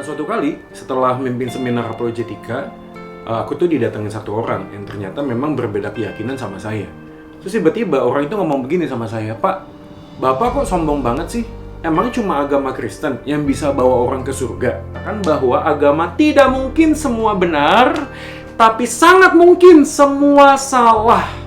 Suatu kali setelah memimpin seminar apologetika, aku tuh didatengin satu orang yang ternyata memang berbeda keyakinan sama saya. Terus tiba-tiba orang itu ngomong begini sama saya, "Pak, Bapak kok sombong banget sih? Emang cuma agama Kristen yang bisa bawa orang ke surga?" Kan bahwa agama tidak mungkin semua benar, tapi sangat mungkin semua salah.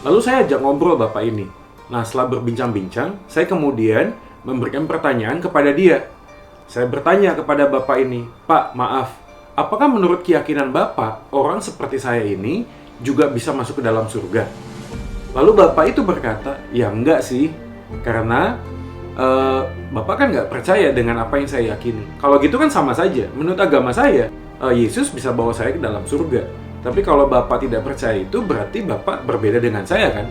Lalu saya ajak ngobrol bapak ini. Nah, setelah berbincang-bincang, saya kemudian memberikan pertanyaan kepada dia. Saya bertanya kepada bapak ini, "Pak, maaf, apakah menurut keyakinan bapak, orang seperti saya ini juga bisa masuk ke dalam surga?" Lalu bapak itu berkata, "Ya enggak sih, karena bapak kan nggak percaya dengan apa yang saya yakini. Kalau gitu kan sama saja, menurut agama saya, Yesus bisa bawa saya ke dalam surga. Tapi kalau Bapak tidak percaya itu, berarti Bapak berbeda dengan saya kan?"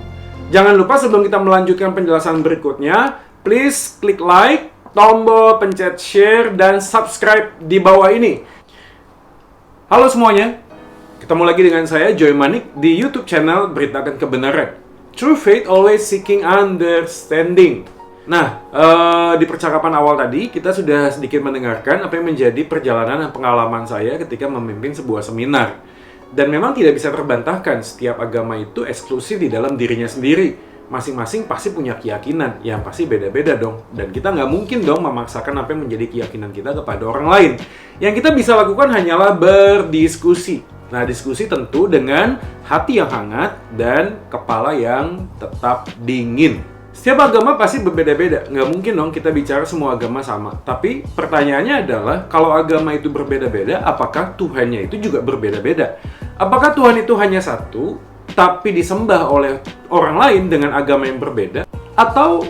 Jangan lupa sebelum kita melanjutkan penjelasan berikutnya, please klik like, tombol pencet share, dan subscribe di bawah ini. Halo semuanya, ketemu lagi dengan saya Joy Manik di YouTube channel Beritakan Kebenaran. True Faith Always Seeking Understanding. Nah, di percakapan awal tadi, kita sudah sedikit mendengarkan apa yang menjadi perjalanan dan pengalaman saya ketika memimpin sebuah seminar. Dan memang tidak bisa terbantahkan, setiap agama itu eksklusif di dalam dirinya sendiri. Masing-masing pasti punya keyakinan, yang pasti beda-beda dong. Dan kita nggak mungkin dong memaksakan apa yang menjadi keyakinan kita kepada orang lain. Yang kita bisa lakukan hanyalah berdiskusi. Nah, diskusi tentu dengan hati yang hangat dan kepala yang tetap dingin. Setiap agama pasti berbeda-beda, nggak mungkin dong kita bicara semua agama sama. Tapi pertanyaannya adalah, kalau agama itu berbeda-beda, apakah Tuhannya itu juga berbeda-beda? Apakah Tuhan itu hanya satu, tapi disembah oleh orang lain dengan agama yang berbeda? Atau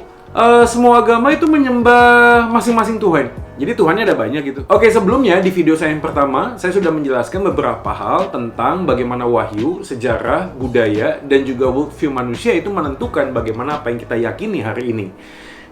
semua agama itu menyembah masing-masing Tuhan? Jadi Tuhannya ada banyak gitu. Oke, sebelumnya di video saya yang pertama, saya sudah menjelaskan beberapa hal tentang bagaimana wahyu, sejarah, budaya, dan juga worldview manusia itu menentukan bagaimana apa yang kita yakini hari ini.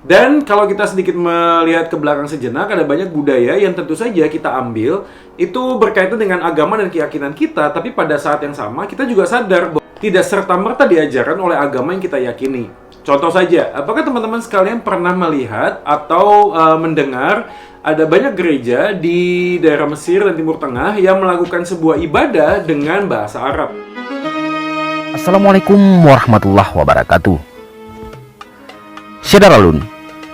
Dan kalau kita sedikit melihat ke belakang sejenak, ada banyak budaya yang tentu saja kita ambil, itu berkaitan dengan agama dan keyakinan kita, tapi pada saat yang sama kita juga sadar bahwa tidak serta-merta diajarkan oleh agama yang kita yakini. Contoh saja, apakah teman-teman sekalian pernah melihat atau mendengar ada banyak gereja di daerah Mesir dan Timur Tengah yang melakukan sebuah ibadah dengan bahasa Arab? Assalamualaikum warahmatullahi wabarakatuh. Syedaralun,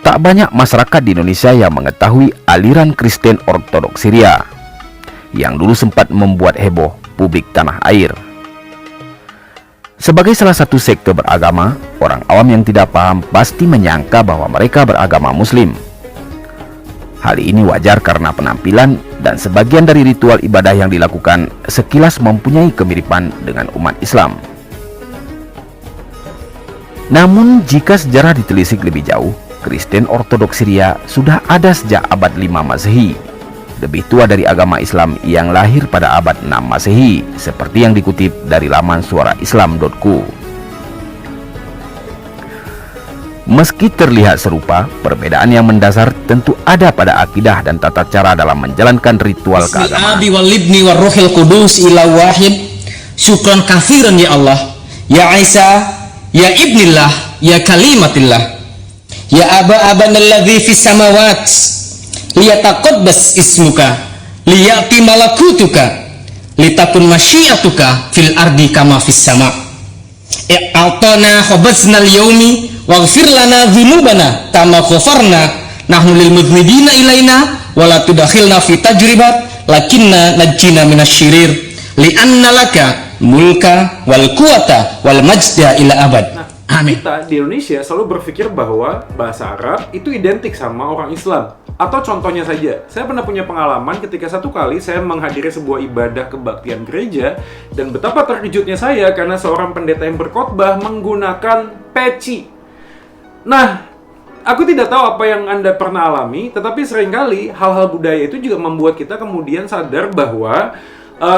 tak banyak masyarakat di Indonesia yang mengetahui aliran Kristen Ortodoks Syria yang dulu sempat membuat heboh publik tanah air. Sebagai salah satu sekte beragama, orang awam yang tidak paham pasti menyangka bahwa mereka beragama Muslim. Hal ini wajar karena penampilan dan sebagian dari ritual ibadah yang dilakukan sekilas mempunyai kemiripan dengan umat Islam. Namun jika sejarah ditelisik lebih jauh, Kristen Ortodoks Syria sudah ada sejak abad 5 Masehi, lebih tua dari agama Islam yang lahir pada abad 6 Masehi, seperti yang dikutip dari laman suaraislam.co. Meski terlihat serupa, perbedaan yang mendasar tentu ada pada akidah dan tata cara dalam menjalankan ritual keagamaan. Abi wal ibni war ruhil qudus ila wahid. Syukran katsiran ya Allah, ya Isa, ya ibnillah, ya kalimatillah, ya abanalladzi fis samawat, liyataqaddas ismuka, liyati malakutuka, litakun masyiatuka fil ardi kama fis sama. I'atana khabaznal yaumi waghfir lana dzunubana kama ghafarna nahnu lil mudhnibina ilaina wala tudakhilna fi tajribat lakinna najjina minasyirir li'anna laka mulka wal quwata wal majda ila abad. Amin. Kita di Indonesia selalu berpikir bahwa bahasa Arab itu identik sama orang Islam. Atau contohnya saja, saya pernah punya pengalaman ketika satu kali saya menghadiri sebuah ibadah kebaktian gereja, dan betapa terkejutnya saya karena seorang pendeta yang berkhotbah menggunakan peci. Nah, aku tidak tahu apa yang Anda pernah alami, tetapi seringkali hal-hal budaya itu juga membuat kita kemudian sadar bahwa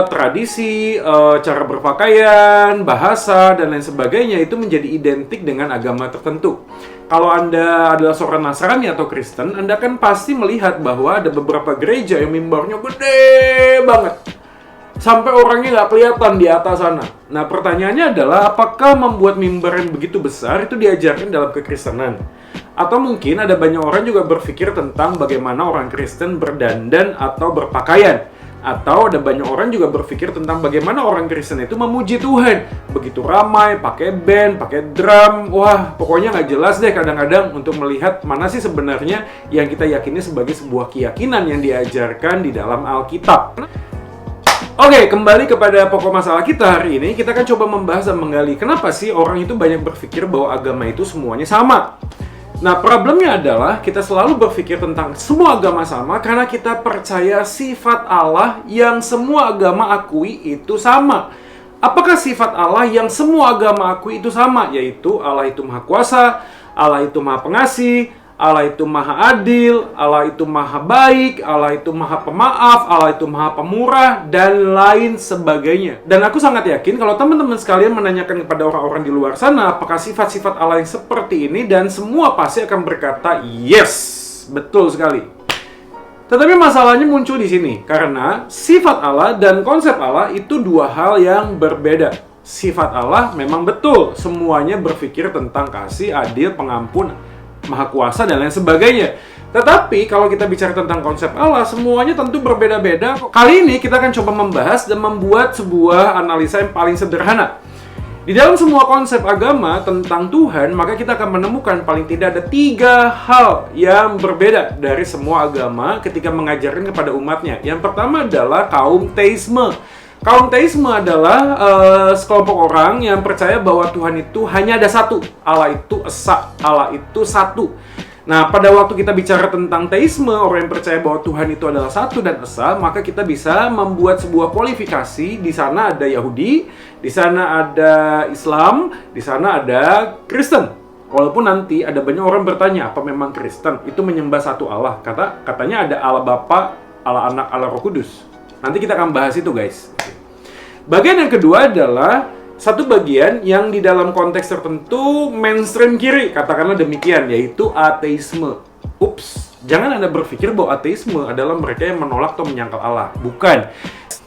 tradisi, cara berpakaian, bahasa, dan lain sebagainya itu menjadi identik dengan agama tertentu. Kalau Anda adalah seorang Nasrani atau Kristen, Anda kan pasti melihat bahwa ada beberapa gereja yang mimbarnya gede banget. sampai orangnya nggak kelihatan di atas sana. Nah, pertanyaannya adalah apakah membuat mimbar yang begitu besar itu diajarkan dalam kekristenan? Atau mungkin ada banyak orang juga berpikir tentang bagaimana orang Kristen berdandan atau berpakaian. Atau ada banyak orang juga berpikir tentang bagaimana orang Kristen itu memuji Tuhan. Begitu ramai, pakai band, pakai drum. Wah, pokoknya nggak jelas deh kadang-kadang untuk melihat mana sih sebenarnya yang kita yakini sebagai sebuah keyakinan yang diajarkan di dalam Alkitab. Oke, kembali kepada pokok masalah kita hari ini. Kita akan coba membahas dan menggali kenapa sih orang itu banyak berpikir bahwa agama itu semuanya sama. Nah, problemnya adalah kita selalu berpikir tentang semua agama sama karena kita percaya sifat Allah yang semua agama akui itu sama. Apakah sifat Allah yang semua agama akui itu sama? Yaitu Allah itu Maha Kuasa, Allah itu Maha Pengasih, Allah itu Maha Adil, Allah itu Maha Baik, Allah itu Maha Pemaaf, Allah itu Maha Pemurah, dan lain sebagainya. Dan aku sangat yakin kalau teman-teman sekalian menanyakan kepada orang-orang di luar sana apakah sifat-sifat Allah yang seperti ini, dan semua pasti akan berkata, yes, betul sekali. Tetapi masalahnya muncul di sini, karena sifat Allah dan konsep Allah itu dua hal yang berbeda. Sifat Allah memang betul, semuanya berpikir tentang kasih, adil, pengampun, Maha Kuasa, dan lain sebagainya. Tetapi kalau kita bicara tentang konsep Allah, semuanya tentu berbeda-beda. Kali ini kita akan coba membahas dan membuat sebuah analisa yang paling sederhana. Di dalam semua konsep agama tentang Tuhan, maka kita akan menemukan paling tidak ada 3 hal yang berbeda dari semua agama ketika mengajarkan kepada umatnya. Yang pertama adalah kaum teisme. Kaum teisme adalah sekelompok orang yang percaya bahwa Tuhan itu hanya ada satu. Allah itu esa, Allah itu satu. Nah, pada waktu kita bicara tentang teisme, orang yang percaya bahwa Tuhan itu adalah satu dan esa, maka kita bisa membuat sebuah kualifikasi. Di sana ada Yahudi, di sana ada Islam, di sana ada Kristen. Walaupun nanti ada banyak orang bertanya, apa memang Kristen itu menyembah satu Allah? Katanya ada Allah Bapa, Allah Anak, Allah Roh Kudus. Nanti kita akan bahas itu, guys. Bagian yang kedua adalah satu bagian yang di dalam konteks tertentu mainstream kiri, katakanlah demikian, yaitu ateisme. Ups, jangan Anda berpikir bahwa ateisme adalah mereka yang menolak atau menyangkal Allah. Bukan.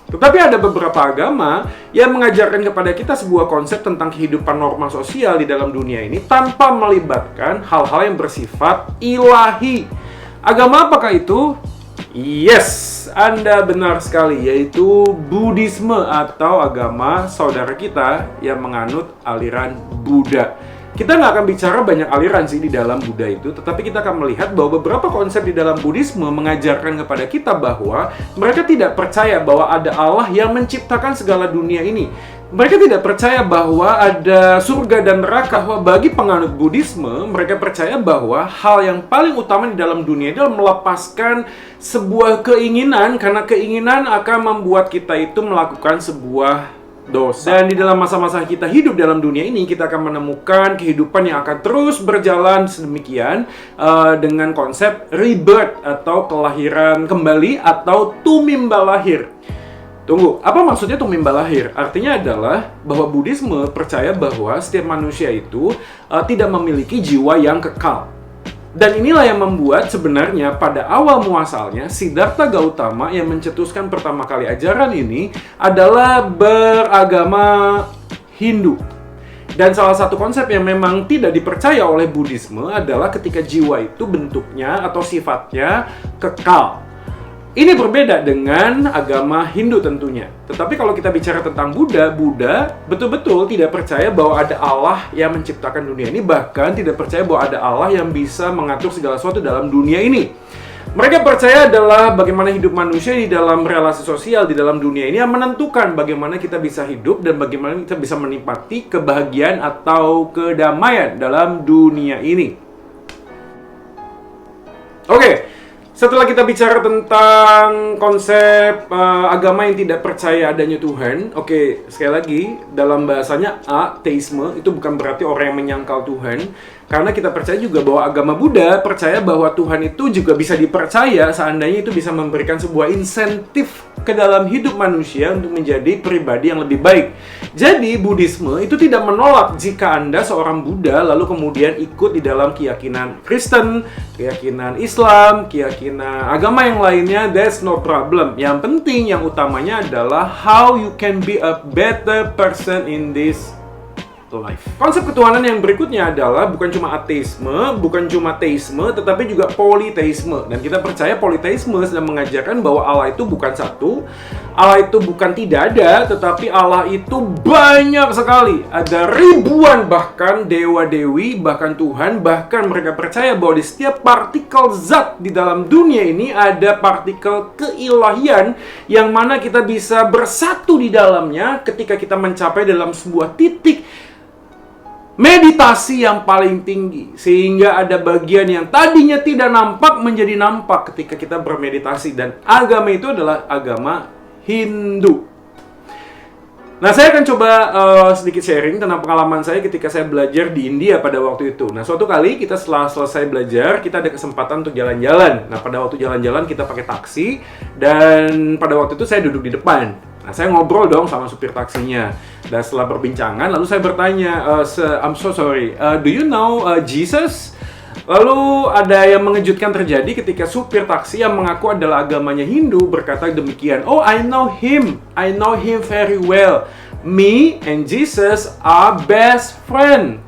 Tetapi ada beberapa agama yang mengajarkan kepada kita sebuah konsep tentang kehidupan norma sosial di dalam dunia ini tanpa melibatkan hal-hal yang bersifat ilahi. Agama apakah itu? Yes, Anda benar sekali, yaitu Buddhisme atau agama saudara kita yang menganut aliran Buddha. Kita nggak akan bicara banyak aliran sih di dalam Buddha itu, tetapi kita akan melihat bahwa beberapa konsep di dalam Buddhisme mengajarkan kepada kita bahwa mereka tidak percaya bahwa ada Allah yang menciptakan segala dunia ini. Mereka tidak percaya bahwa ada surga dan neraka. Bahwa bagi penganut Buddhisme, mereka percaya bahwa hal yang paling utama di dalam dunia adalah melepaskan sebuah keinginan, karena keinginan akan membuat kita itu melakukan sebuah dosa. Dan di dalam masa-masa kita hidup dalam dunia ini, kita akan menemukan kehidupan yang akan terus berjalan sedemikian dengan konsep rebirth atau kelahiran kembali atau tumimba lahir. Tunggu, apa maksudnya tumimba lahir? Artinya adalah bahwa Buddhisme percaya bahwa setiap manusia itu tidak memiliki jiwa yang kekal. Dan inilah yang membuat sebenarnya pada awal muasalnya Siddhartha Gautama yang mencetuskan pertama kali ajaran ini adalah beragama Hindu. Dan salah satu konsep yang memang tidak dipercaya oleh Buddhisme adalah ketika jiwa itu bentuknya atau sifatnya kekal. Ini berbeda dengan agama Hindu tentunya. Tetapi kalau kita bicara tentang Buddha betul-betul tidak percaya bahwa ada Allah yang menciptakan dunia ini. Bahkan tidak percaya bahwa ada Allah yang bisa mengatur segala sesuatu dalam dunia ini. Mereka percaya adalah bagaimana hidup manusia di dalam relasi sosial di dalam dunia ini yang menentukan bagaimana kita bisa hidup dan bagaimana kita bisa menikmati kebahagiaan atau kedamaian dalam dunia ini. Oke. Setelah kita bicara tentang konsep agama yang tidak percaya adanya Tuhan, oke, sekali lagi, dalam bahasanya ateisme itu bukan berarti orang yang menyangkal Tuhan, Karena kita percaya juga bahwa agama Buddha percaya bahwa Tuhan itu juga bisa dipercaya seandainya itu bisa memberikan sebuah insentif ke dalam hidup manusia untuk menjadi pribadi yang lebih baik. Jadi Buddhisme itu tidak menolak jika Anda seorang Buddha lalu kemudian ikut di dalam keyakinan Kristen, keyakinan Islam, keyakinan agama yang lainnya. That's no problem. Yang penting, yang utamanya adalah how you can be a better person in this life. Konsep ketuhanan yang berikutnya adalah bukan cuma ateisme, bukan cuma teisme, tetapi juga politeisme. Dan kita percaya politeisme sedang mengajarkan bahwa Allah itu bukan satu, Allah itu bukan tidak ada, tetapi Allah itu banyak sekali. Ada ribuan bahkan dewa-dewi, bahkan Tuhan, bahkan mereka percaya bahwa di setiap partikel zat di dalam dunia ini ada partikel keilahian yang mana kita bisa bersatu di dalamnya ketika kita mencapai dalam sebuah titik meditasi yang paling tinggi, sehingga ada bagian yang tadinya tidak nampak menjadi nampak ketika kita bermeditasi. Dan agama itu adalah agama Hindu. Nah, saya akan coba sedikit sharing tentang pengalaman saya ketika saya belajar di India pada waktu itu. Nah, suatu kali kita setelah selesai belajar, kita ada kesempatan untuk jalan-jalan. Nah, pada waktu jalan-jalan kita pakai taksi, dan pada waktu itu saya duduk di depan. Nah, saya ngobrol dong sama supir taksinya. Dan setelah perbincangan, lalu saya bertanya, I'm so sorry, do you know Jesus? Lalu ada yang mengejutkan terjadi ketika supir taksi yang mengaku adalah agamanya Hindu berkata demikian, oh, I know him very well. Me and Jesus are best friend.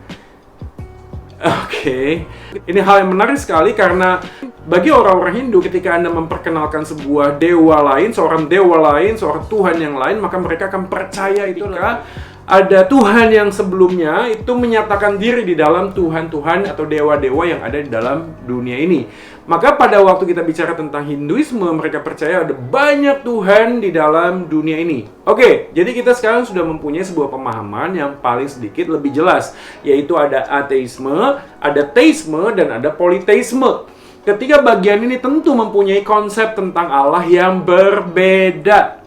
Oke. Ini hal yang menarik sekali karena bagi orang-orang Hindu ketika Anda memperkenalkan sebuah dewa lain, seorang Tuhan yang lain, maka mereka akan percaya itu ada Tuhan yang sebelumnya itu menyatakan diri di dalam Tuhan-Tuhan atau dewa-dewa yang ada di dalam dunia ini. Maka pada waktu kita bicara tentang Hinduisme, mereka percaya ada banyak Tuhan di dalam dunia ini. Oke, jadi kita sekarang sudah mempunyai sebuah pemahaman yang paling sedikit lebih jelas, yaitu ada ateisme, ada teisme, dan ada politeisme. Ketiga bagian ini tentu mempunyai konsep tentang Allah yang berbeda.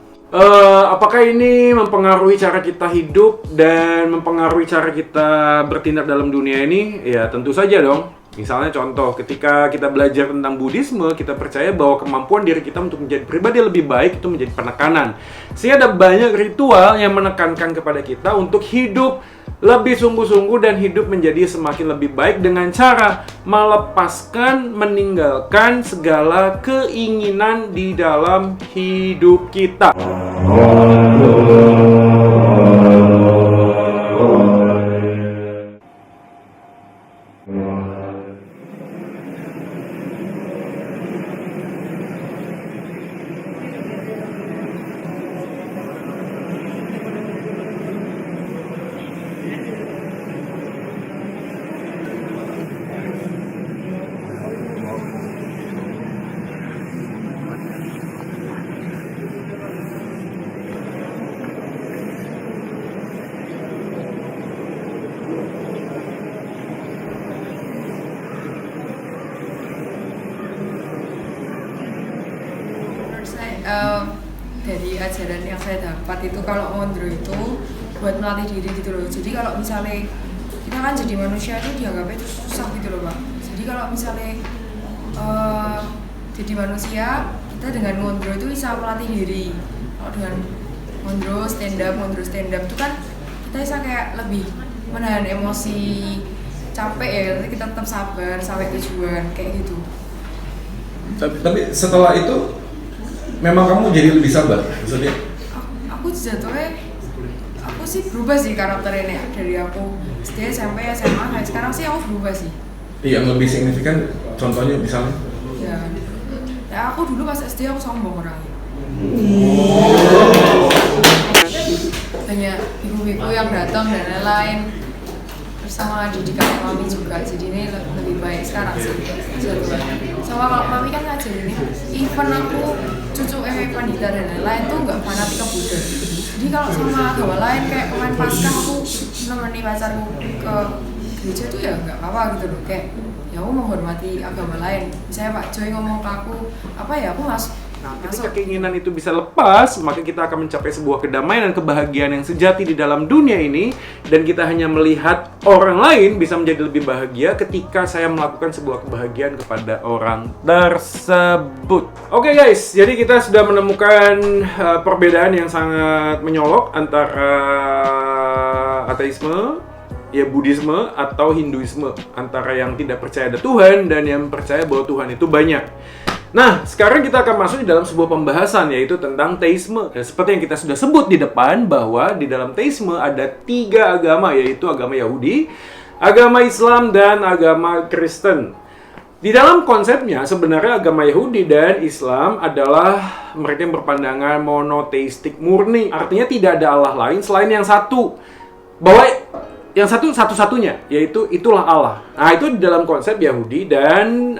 Apakah ini mempengaruhi cara kita hidup dan mempengaruhi cara kita bertindak dalam dunia ini? Ya, tentu saja dong. Misalnya contoh, ketika kita belajar tentang Buddhisme, kita percaya bahwa kemampuan diri kita untuk menjadi pribadi lebih baik itu menjadi penekanan. Sehingga ada banyak ritual yang menekankan kepada kita untuk hidup lebih sungguh-sungguh dan hidup menjadi semakin lebih baik dengan cara melepaskan, meninggalkan segala keinginan di dalam hidup kita. Dari ajaran yang saya dapat itu kalau ngondro itu buat melatih diri gitu loh. Jadi kalau misalnya kita kan jadi manusia itu dianggapnya itu susah gitu loh, Pak. Jadi kalau misalnya jadi manusia, kita dengan ngondro itu bisa melatih diri. Kalau dengan ngondro stand up itu kan kita bisa kayak lebih menahan emosi capek ya, nanti kita tetap sabar sampai tujuan kayak gitu. Tapi setelah itu memang kamu jadi lebih sabar, maksudnya? Aku jatuhnya, aku sih berubah sih karakternya dari aku SD, SMP, SMA, nah sekarang sih aku berubah sih. Yang lebih signifikan, contohnya misalnya? Ya aku dulu pas SD aku sombong orangnya. Banyak ibu-ibu yang datang dan lain-lain. Sama didikan mami juga, jadi ini lebih baik sekarang sih. Sama kalau mami kan ngajarin even aku cucu Pandita dan lain-lain tuh nggak fanatik ke Buddha. Jadi kalau sama agama lain kayak kemarin Paskah aku nemenin pacarku ke gereja tuh ya nggak apa-apa gitu loh, kayak ya aku menghormati agama lain. Misalnya Pak Joy ngomong ke aku apa ya, aku Nah, ketika keinginan itu bisa lepas, maka kita akan mencapai sebuah kedamaian dan kebahagiaan yang sejati di dalam dunia ini. Dan kita hanya melihat orang lain bisa menjadi lebih bahagia ketika saya melakukan sebuah kebahagiaan kepada orang tersebut. Oke guys, jadi kita sudah menemukan perbedaan yang sangat menyolok antara ateisme, ya Buddhisme atau Hinduisme, antara yang tidak percaya ada Tuhan dan yang percaya bahwa Tuhan itu banyak. Nah, sekarang kita akan masuk di dalam sebuah pembahasan, yaitu tentang teisme. Dan seperti yang kita sudah sebut di depan, bahwa di dalam teisme ada 3 agama, yaitu agama Yahudi, agama Islam, dan agama Kristen. Di dalam konsepnya, sebenarnya agama Yahudi dan Islam adalah mereka yang berpandangan monoteistik murni. Artinya tidak ada Allah lain selain yang satu. Bahwa yang satu satu-satunya, yaitu itulah Allah. Nah, itu di dalam konsep Yahudi dan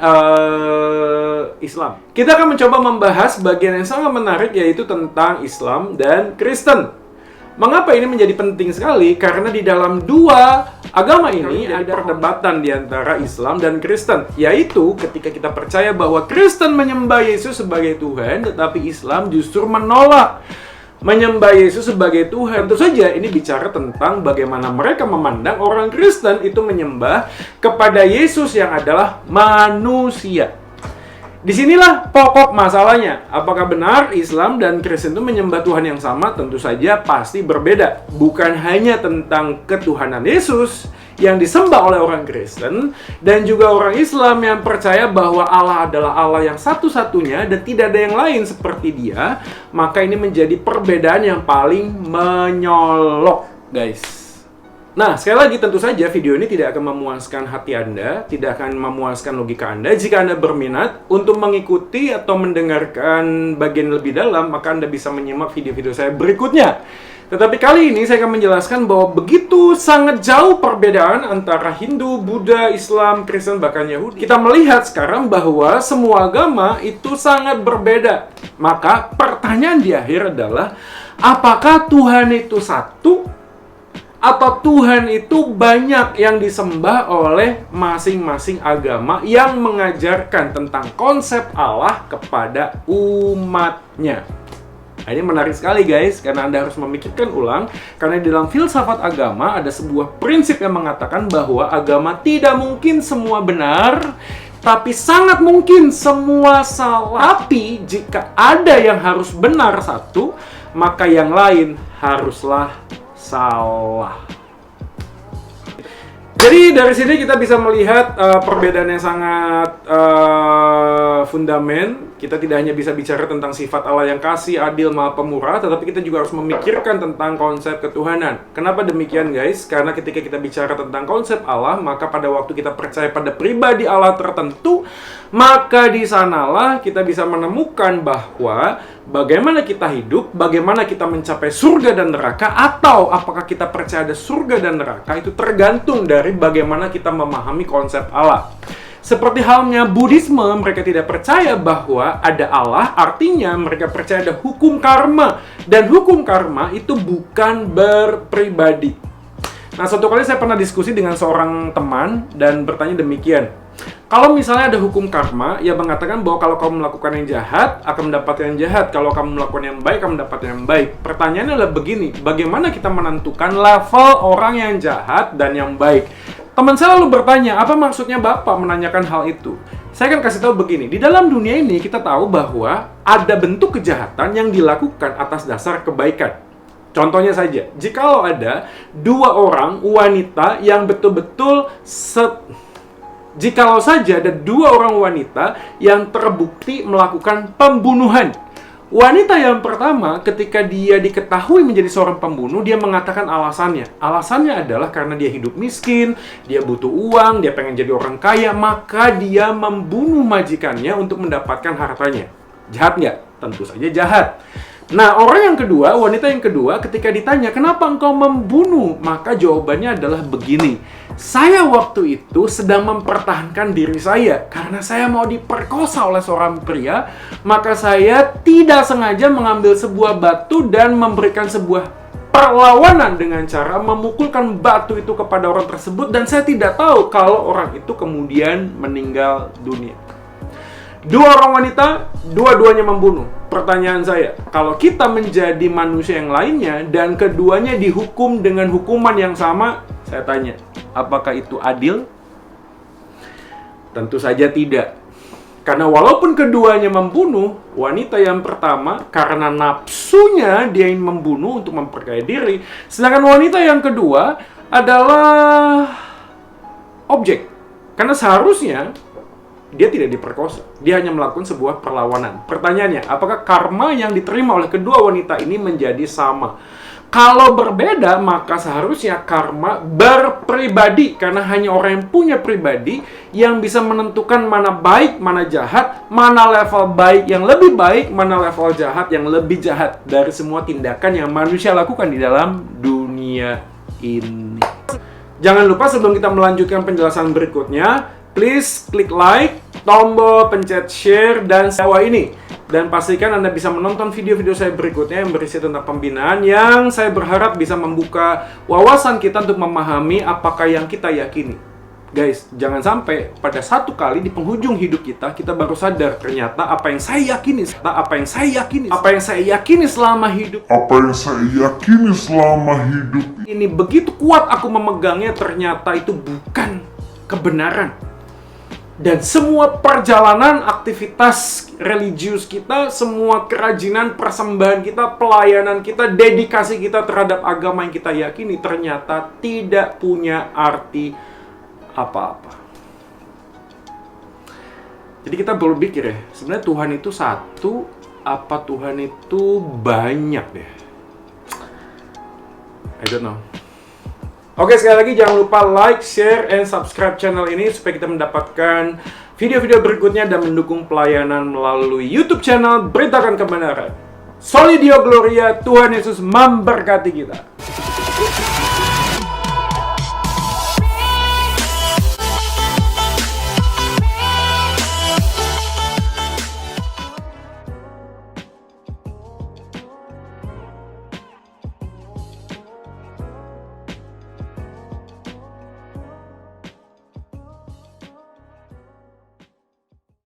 Islam. Kita akan mencoba membahas bagian yang sangat menarik, yaitu tentang Islam dan Kristen. Mengapa ini menjadi penting sekali? Karena di dalam 2 agama ini ada perdebatan di antara Islam dan Kristen. Yaitu ketika kita percaya bahwa Kristen menyembah Yesus sebagai Tuhan, tetapi Islam justru menolak menyembah Yesus sebagai Tuhan. Tentu saja ini bicara tentang bagaimana mereka memandang orang Kristen itu menyembah kepada Yesus yang adalah manusia. Disinilah pokok masalahnya. Apakah benar Islam dan Kristen itu menyembah Tuhan yang sama? Tentu saja pasti berbeda. Bukan hanya tentang ketuhanan Yesus yang disembah oleh orang Kristen dan juga orang Islam yang percaya bahwa Allah adalah Allah yang satu-satunya dan tidak ada yang lain seperti Dia, maka ini menjadi perbedaan yang paling menyolok, guys. Nah, sekali lagi tentu saja video ini tidak akan memuaskan hati Anda, tidak akan memuaskan logika Anda. Jika Anda berminat untuk mengikuti atau mendengarkan bagian lebih dalam, maka Anda bisa menyimak video-video saya berikutnya. Tetapi kali ini saya akan menjelaskan bahwa begitu sangat jauh perbedaan antara Hindu, Buddha, Islam, Kristen, bahkan Yahudi. Kita melihat sekarang bahwa semua agama itu sangat berbeda. Maka pertanyaan di akhir adalah, apakah Tuhan itu satu? Atau Tuhan itu banyak yang disembah oleh masing-masing agama yang mengajarkan tentang konsep Allah kepada umatnya? Nah, ini menarik sekali guys, karena Anda harus memikirkan ulang. Karena di dalam filsafat agama ada sebuah prinsip yang mengatakan bahwa agama tidak mungkin semua benar, tapi sangat mungkin semua salah. Tapi jika ada yang harus benar satu, maka yang lain haruslah salah. Jadi dari sini kita bisa melihat perbedaan yang sangat fundamental. Kita tidak hanya bisa bicara tentang sifat Allah yang kasih, adil, maha pemurah, tetapi kita juga harus memikirkan tentang konsep ketuhanan. Kenapa demikian guys? Karena ketika kita bicara tentang konsep Allah, maka pada waktu kita percaya pada pribadi Allah tertentu, maka di sanalah kita bisa menemukan bahwa bagaimana kita hidup, bagaimana kita mencapai surga dan neraka, atau apakah kita percaya ada surga dan neraka, itu tergantung dari bagaimana kita memahami konsep Allah. Seperti halnya Buddhisme, mereka tidak percaya bahwa ada Allah, artinya mereka percaya ada hukum karma. Dan hukum karma itu bukan berpribadi. Nah, suatu kali saya pernah diskusi dengan seorang teman dan bertanya demikian. Kalau misalnya ada hukum karma yang mengatakan bahwa kalau kamu melakukan yang jahat, akan mendapatkan yang jahat. Kalau kamu melakukan yang baik, akan mendapatkan yang baik. Pertanyaannya adalah begini, bagaimana kita menentukan level orang yang jahat dan yang baik? Teman saya lalu bertanya, apa maksudnya Bapak menanyakan hal itu? Saya akan kasih tahu begini, di dalam dunia ini kita tahu bahwa ada bentuk kejahatan yang dilakukan atas dasar kebaikan. Contohnya saja, jikalau ada 2 orang wanita yang betul-betul jikalau saja ada 2 orang wanita yang terbukti melakukan pembunuhan. Wanita yang pertama, ketika dia diketahui menjadi seorang pembunuh, dia mengatakan alasannya. Alasannya adalah karena dia hidup miskin, dia butuh uang, dia pengen jadi orang kaya, maka dia membunuh majikannya untuk mendapatkan hartanya. Jahat nggak? Tentu saja jahat. Nah, orang yang kedua, wanita yang kedua, ketika ditanya, kenapa engkau membunuh? Maka jawabannya adalah begini. Saya waktu itu sedang mempertahankan diri saya karena saya mau diperkosa oleh seorang pria, maka saya tidak sengaja mengambil sebuah batu dan memberikan sebuah perlawanan dengan cara memukulkan batu itu kepada orang tersebut, dan saya tidak tahu kalau orang itu kemudian meninggal dunia. Dua orang wanita, dua-duanya membunuh. Pertanyaan saya, kalau kita menjadi manusia yang lainnya dan keduanya dihukum dengan hukuman yang sama, saya tanya, apakah itu adil? Tentu saja tidak. Karena walaupun keduanya membunuh, wanita yang pertama karena nafsunya dia ingin membunuh untuk memperkaya diri, sedangkan wanita yang kedua adalah objek. Karena seharusnya dia tidak diperkosa. Dia hanya melakukan sebuah perlawanan. Pertanyaannya, apakah karma yang diterima oleh kedua wanita ini menjadi sama? Kalau berbeda, maka seharusnya karma berpribadi. Karena hanya orang yang punya pribadi yang bisa menentukan mana baik, mana jahat, mana level baik yang lebih baik, mana level jahat yang lebih jahat dari semua tindakan yang manusia lakukan di dalam dunia ini. Jangan lupa sebelum kita melanjutkan penjelasan berikutnya, please klik like, tombol pencet share, dan bawah ini. Dan pastikan Anda bisa menonton video-video saya berikutnya yang berisi tentang pembinaan yang saya berharap bisa membuka wawasan kita untuk memahami apakah yang kita yakini. Guys, jangan sampai pada satu kali di penghujung hidup kita baru sadar ternyata apa yang saya yakini selama hidup ini begitu kuat aku memegangnya, ternyata itu bukan kebenaran. Dan semua perjalanan aktivitas religius kita, semua kerajinan, persembahan kita, pelayanan kita, dedikasi kita terhadap agama yang kita yakini ternyata tidak punya arti apa-apa. Jadi kita perlu pikir ya, sebenarnya Tuhan itu satu, apa Tuhan itu banyak deh? I don't know. Oke, sekali lagi jangan lupa like, share, and subscribe channel ini supaya kita mendapatkan video-video berikutnya dan mendukung pelayanan melalui YouTube channel Beritakan Kebenaran. Soli Deo Gloria, Tuhan Yesus memberkati kita.